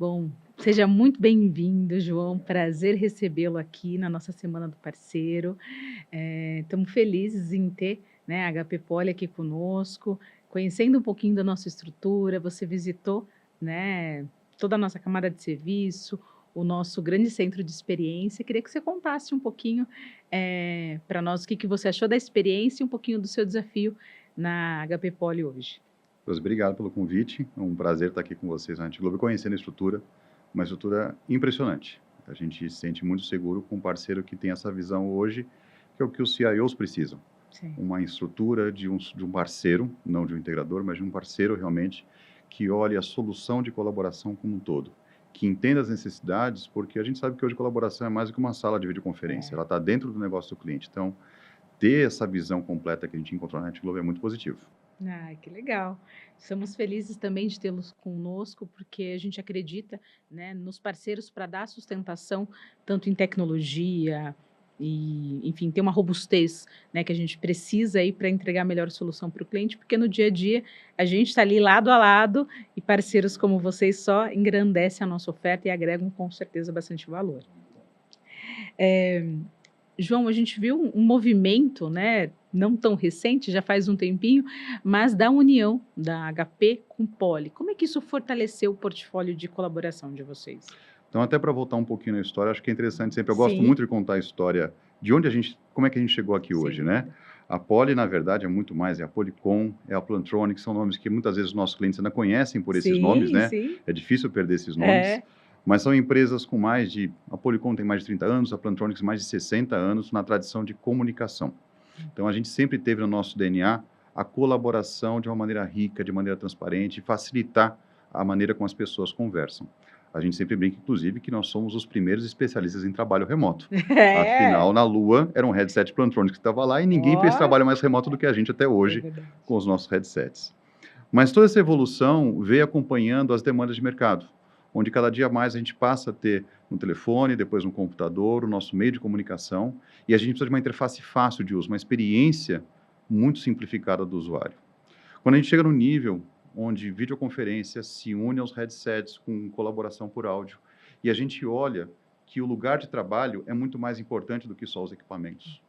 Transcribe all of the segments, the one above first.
Bom, seja muito bem-vindo, João. Prazer recebê-lo aqui na nossa Semana do Parceiro. Estamos felizes em ter, né, a HP Poly aqui conosco, conhecendo um pouquinho da nossa estrutura. Você visitou, né, toda a nossa camada de serviço, o nosso grande centro de experiência. Queria que você contasse um pouquinho para nós o que você achou da experiência e um pouquinho do seu desafio na HP Poly hoje. Deus, obrigado pelo convite. É um prazer estar aqui com vocês na Antiglobo, conhecendo a estrutura, uma estrutura impressionante. A gente se sente muito seguro com um parceiro que tem essa visão hoje, que é o que os CIOs precisam. Sim. Uma estrutura de um parceiro, não de um integrador, mas de um parceiro realmente que olhe a solução de colaboração como um todo, que entenda as necessidades, porque a gente sabe que hoje colaboração é mais do que uma sala de videoconferência, ela está dentro do negócio do cliente. Então, ter essa visão completa que a gente encontrou na Antiglobo é muito positivo. Ah, que legal. Estamos felizes também de tê-los conosco, porque a gente acredita, né, nos parceiros para dar sustentação, tanto em tecnologia e, enfim, ter uma robustez, né, que a gente precisa aí para entregar a melhor solução para o cliente, porque no dia a dia a gente está ali lado a lado e parceiros como vocês só engrandecem a nossa oferta e agregam com certeza bastante valor. João, a gente viu um movimento, né, não tão recente, já faz um tempinho, mas da união da HP com Poly. Como é que isso fortaleceu o portfólio de colaboração de vocês? Então, até para voltar um pouquinho na história, acho que é interessante sempre, eu gosto Sim, muito de contar a história de onde a gente, como é que a gente chegou aqui hoje, sem né? dúvida. A Poly, na verdade, é muito mais, é a Polycom, é a Plantronics, são nomes que muitas vezes os nossos clientes ainda conhecem por esses nomes, Sim, né? sim. É difícil perder esses nomes, É, mas são empresas com mais de, a Polycom tem mais de 30 anos, a Plantronics mais de 60 anos na tradição de comunicação. Então, a gente sempre teve no nosso DNA a colaboração de uma maneira rica, de maneira transparente, facilitar a maneira como as pessoas conversam. A gente sempre brinca, inclusive, que nós somos os primeiros especialistas em trabalho remoto. é. Afinal, na Lua, era um headset Plantronics que estava lá e ninguém fez Ó, trabalho mais remoto do que a gente até é hoje verdade. com os nossos headsets. Mas toda essa evolução veio acompanhando as demandas de mercado, onde cada dia mais a gente passa a ter um telefone, depois um computador, o nosso meio de comunicação, e a gente precisa de uma interface fácil de uso, uma experiência muito simplificada do usuário. Quando a gente chega no nível onde videoconferência se une aos headsets com colaboração por áudio, e a gente olha que o lugar de trabalho é muito mais importante do que só os equipamentos.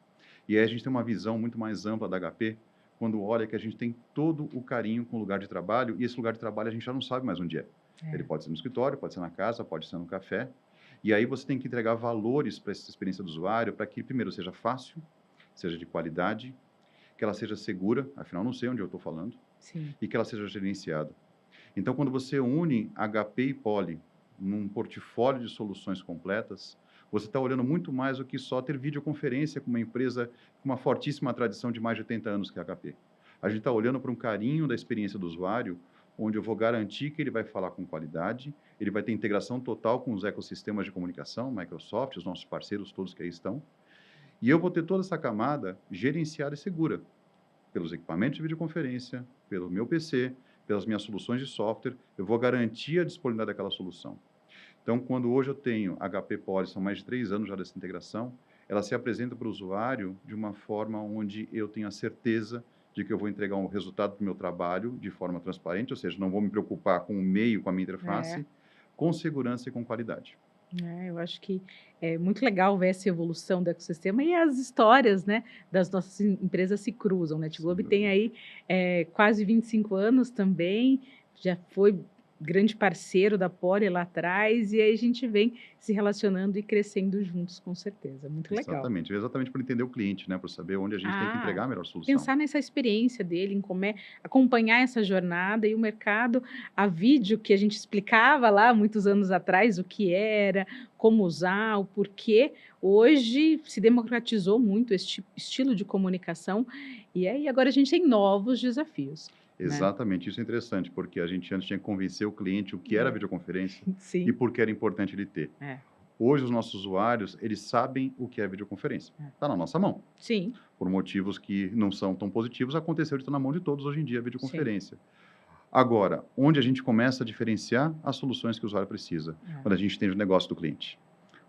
E aí a gente tem uma visão muito mais ampla da HP, quando olha que a gente tem todo o carinho com o lugar de trabalho, e esse lugar de trabalho a gente já não sabe mais onde é. Ele pode ser no escritório, pode ser na casa, pode ser no café, e aí você tem que entregar valores para essa experiência do usuário, para que, primeiro, seja fácil, seja de qualidade, que ela seja segura, afinal, não sei onde eu estou falando, Sim. e que ela seja gerenciada. Então, quando você une HP e Poly num portfólio de soluções completas, você está olhando muito mais do que só ter videoconferência com uma empresa com uma fortíssima tradição de mais de 80 anos que é a HP. A gente está olhando para um carinho da experiência do usuário, onde eu vou garantir que ele vai falar com qualidade, ele vai ter integração total com os ecossistemas de comunicação, Microsoft, os nossos parceiros todos que aí estão, e eu vou ter toda essa camada gerenciada e segura pelos equipamentos de videoconferência, pelo meu PC, pelas minhas soluções de software, eu vou garantir a disponibilidade daquela solução. Então, quando hoje eu tenho HP Poly, são mais de 3 anos já dessa integração, ela se apresenta para o usuário de uma forma onde eu tenho a certeza de que eu vou entregar um resultado do meu trabalho de forma transparente, ou seja, não vou me preocupar com o meio, com a minha É. interface, com segurança e com qualidade. Eu acho que é muito legal ver essa evolução do ecossistema e as histórias, né, das nossas empresas se cruzam, né? Sem Globo tem dúvida. aí quase 25 anos também, já foi grande parceiro da Poly lá atrás, e aí a gente vem se relacionando e crescendo juntos, com certeza. Muito legal. Exatamente para entender o cliente, né, para saber onde a gente tem que Ah, entregar a melhor solução. pensar nessa experiência dele, em como é acompanhar essa jornada e o mercado, a vídeo que a gente explicava lá muitos anos atrás o que era, como usar, o porquê, hoje se democratizou muito este estilo de comunicação, e aí agora a gente tem novos desafios, né. Exatamente, isso é interessante, porque a gente antes tinha que convencer o cliente o que era a videoconferência e Sim, por que era importante ele ter. é, Hoje, os nossos usuários, eles sabem o que é videoconferência. é. Está na nossa mão. Sim, Por motivos que não são tão positivos, aconteceu de estar na mão de todos hoje em dia a sim, videoconferência. Agora, onde a gente começa a diferenciar as soluções que o usuário precisa? é, Quando a gente entende o negócio do cliente.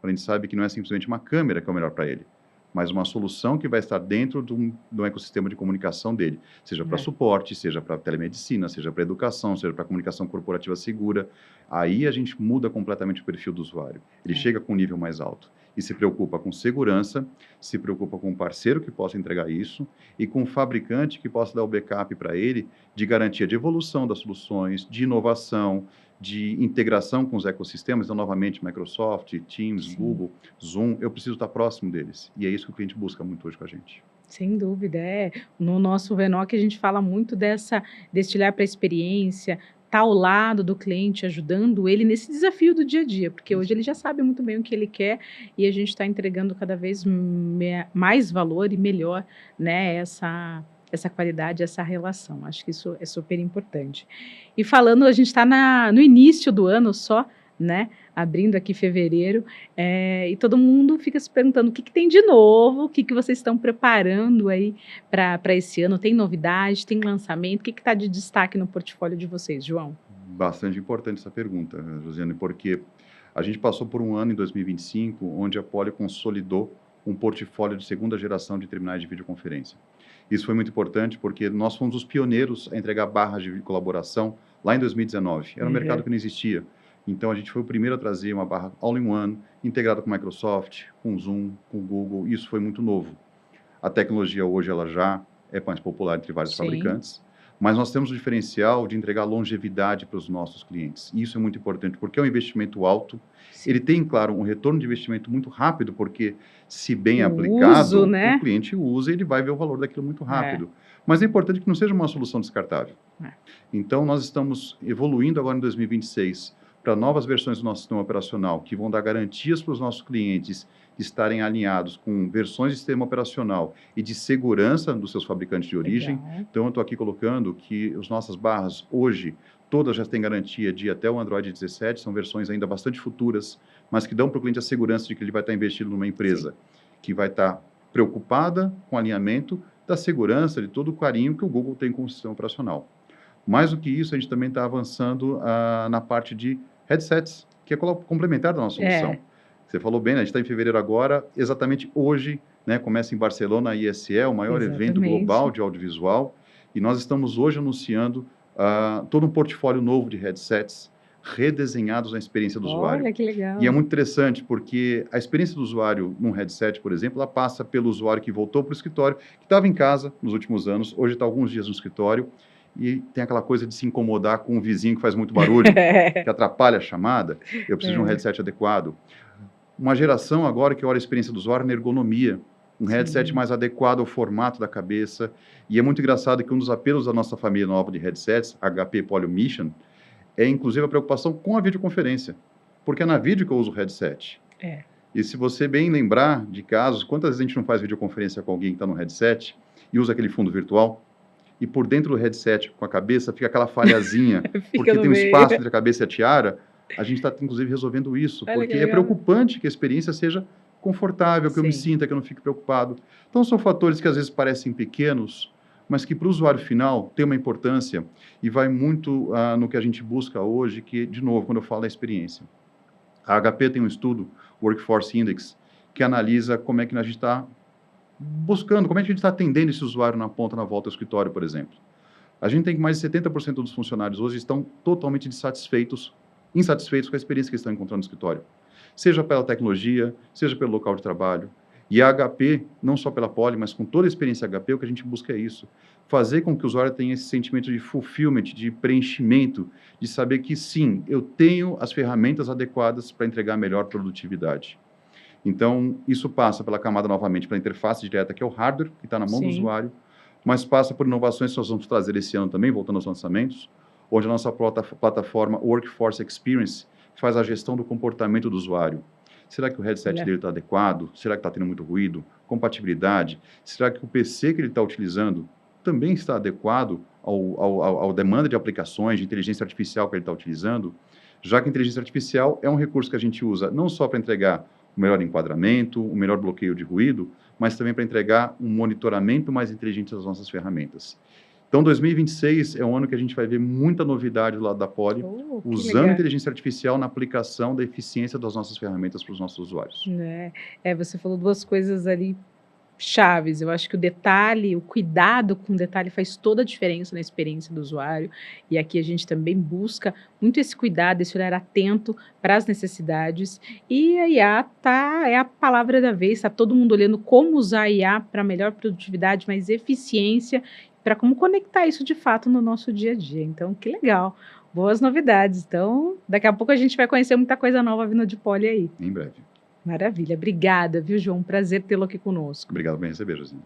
Quando a gente sabe que não é simplesmente uma câmera que é o melhor para ele. mas uma solução que vai estar dentro do ecossistema de comunicação dele, seja para É, suporte, seja para telemedicina, seja para educação, seja para comunicação corporativa segura. Aí a gente muda completamente o perfil do usuário. Ele é. chega com um nível mais alto e se preocupa com segurança, se preocupa com um parceiro que possa entregar isso e com um fabricante que possa dar o backup para ele de garantia de evolução das soluções, de inovação, de integração com os ecossistemas. Então, novamente, Microsoft, Teams, Sim. Google, Zoom, eu preciso estar próximo deles. E é isso que o cliente busca muito hoje com a gente. Sem dúvida, é. No nosso Venoc a gente fala muito desse olhar para a experiência, estar ao lado do cliente, ajudando ele nesse desafio do dia a dia, porque hoje Isso. ele já sabe muito bem o que ele quer e a gente está entregando cada vez mais valor e melhor, né, essa qualidade, essa relação. Acho que isso é super importante. E falando, a gente está no início do ano só, né? Abrindo aqui fevereiro, e todo mundo fica se perguntando o que tem de novo, o que vocês estão preparando aí para esse ano. Tem novidade, tem lançamento? O que está de destaque no portfólio de vocês, João? Bastante importante essa pergunta, Josiane, porque a gente passou por um ano em 2025 onde a Poly consolidou um portfólio de segunda geração de terminais de videoconferência. Isso foi muito importante porque nós fomos os pioneiros a entregar barras de colaboração lá em 2019. Era um mercado Uhum. que não existia. Então, a gente foi o primeiro a trazer uma barra all-in-one, integrada com Microsoft, com Zoom, com Google. Isso foi muito novo. A tecnologia hoje ela já é mais popular entre vários Sim, fabricantes, mas nós temos o diferencial de entregar longevidade para os nossos clientes. E isso é muito importante, porque é um investimento alto. Ele sim. tem, claro, um retorno de investimento muito rápido, porque, se bem O uso, aplicado, o né? cliente usa e ele vai ver o valor daquilo muito É, rápido. Mas é importante que não seja uma solução descartável. é. Então, nós estamos evoluindo agora em 2026 para novas versões do nosso sistema operacional, que vão dar garantias para os nossos clientes de estarem alinhados com versões de sistema operacional e de segurança dos seus fabricantes de origem. Legal. Então, eu estou aqui colocando que as nossas barras, hoje, todas já têm garantia de até o Android 17, são versões ainda bastante futuras, mas que dão para o cliente a segurança de que ele vai estar investindo numa Sim. empresa que vai estar preocupada com o alinhamento da segurança, de todo o carinho que o Google tem com o sistema operacional. Mais do que isso, a gente também está avançando na parte de headsets, que é complementar da nossa É, solução. Você falou bem, né? A gente está em fevereiro agora, exatamente hoje, né? Começa em Barcelona a ISE, o maior evento global exatamente. de audiovisual, e nós estamos hoje anunciando todo um portfólio novo de headsets redesenhados na experiência do usuário. Olha que E é legal. muito interessante porque a experiência do usuário num headset, por exemplo, ela passa pelo usuário que voltou para o escritório, que estava em casa nos últimos anos, hoje está alguns dias no escritório, e tem aquela coisa de se incomodar com um vizinho que faz muito barulho, que atrapalha a chamada. Eu preciso de um É, headset adequado. Uma geração agora que olha a experiência do usuário na ergonomia, um headset sim. mais adequado ao formato da cabeça. E é muito engraçado que um dos apelos da nossa família nova de headsets, HP Poly Mission, é inclusive a preocupação com a videoconferência, porque é na vídeo que eu uso o headset. É. E se você bem lembrar de casos, quantas vezes a gente não faz videoconferência com alguém que está no headset e usa aquele fundo virtual, e por dentro do headset, com a cabeça, fica aquela falhazinha, Fica porque no tem um meio. espaço entre a cabeça e a tiara. A gente está, inclusive, resolvendo isso, Olha que porque é legal. preocupante que a experiência seja confortável, que eu me Sim. sinta, que eu não fique preocupado. Então, são fatores que às vezes parecem pequenos, mas que para o usuário final tem uma importância e vai muito no que a gente busca hoje, que, de novo, quando eu falo da experiência. A HP tem um estudo, Workforce Index, que analisa como é que a gente está buscando, como é que a gente está atendendo esse usuário na ponta, na volta ao escritório, por exemplo. A gente tem que mais de 70% dos funcionários hoje estão totalmente insatisfeitos com a experiência que estão encontrando no escritório. Seja pela tecnologia, seja pelo local de trabalho. E a HP, não só pela Poly, mas com toda a experiência HP, o que a gente busca é isso. Fazer com que o usuário tenha esse sentimento de fulfillment, de preenchimento, de saber que sim, eu tenho as ferramentas adequadas para entregar melhor produtividade. Então, isso passa pela camada, novamente, pela interface direta, que é o hardware, que está na mão do Sim. usuário, mas passa por inovações que nós vamos trazer esse ano também, voltando aos lançamentos, onde a nossa plataforma Workforce Experience faz a gestão do comportamento do usuário. Será que o headset Olha, dele está adequado? Será que está tendo muito ruído? Compatibilidade? Será que o PC que ele está utilizando também está adequado ao demanda de aplicações, de inteligência artificial que ele está utilizando? Já que a inteligência artificial é um recurso que a gente usa não só para entregar o melhor enquadramento, o melhor bloqueio de ruído, mas também para entregar um monitoramento mais inteligente das nossas ferramentas. Então, 2026 é um ano que a gente vai ver muita novidade do lado da Poly, que usando legal. inteligência artificial na aplicação da eficiência das nossas ferramentas para os nossos usuários. Né? Você falou duas coisas ali chaves. Eu acho que o detalhe, o cuidado com o detalhe faz toda a diferença na experiência do usuário. E aqui a gente também busca muito esse cuidado, esse olhar atento para as necessidades. E a IA é a palavra da vez, está todo mundo olhando como usar a IA para melhor produtividade, mais eficiência, para como conectar isso de fato no nosso dia a dia. Então, que legal. Boas novidades. Então, daqui a pouco a gente vai conhecer muita coisa nova vindo de Poly aí. Em breve. Maravilha. Obrigada, viu, João? Prazer tê-lo aqui conosco. Obrigado por me receber, Josine.